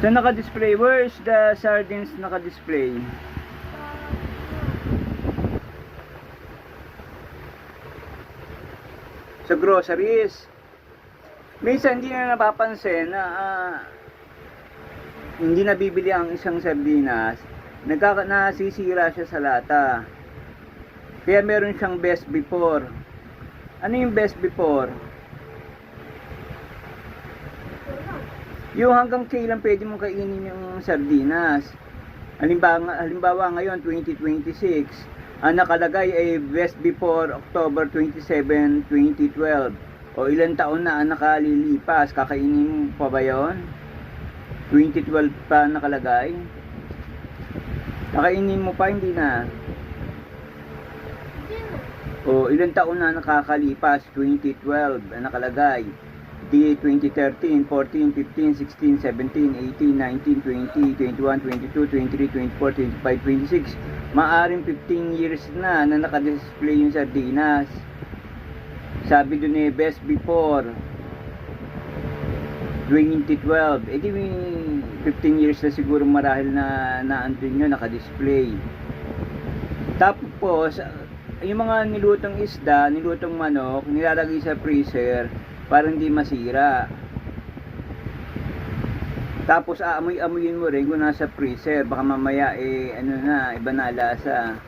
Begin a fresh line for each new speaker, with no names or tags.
So naka-display, where's the sardines naka-display? Sa groceries. Minsan hindi na napapansin na hindi nabibili ang isang sardinas, nasisira siya sa lata. Kaya meron siyang best before. Ano yung best before? Yung hanggang kailan pwede mong kainin yung sardinas. Halimbawa ngayon 2026, ang nakalagay ay best before October 27, 2012. O ilang taon na ang nakalilipas, kakainin mo pa ba yun? 2012 pa nakalagay. Kakainin mo pa, hindi na. O ilang taon na nakakalipas, 2012 ang nakalagay. Di 2013, 14, 15, 16, 17, 18, 19, 20, 21, 22, 23, 24, 25, 26. Maaring 15 years na nakadisplay yung sardinas. Sabi dun eh, best before 2012. Eh di 15 years na siguro marahil na andun yun, nakadisplay. Tapos, yung mga nilutong isda, nilutong manok, nilalagay sa freezer para hindi masira. Tapos aamoy-amoyin mo rin kung nasa freezer, baka mamaya ano na, iba na lasa.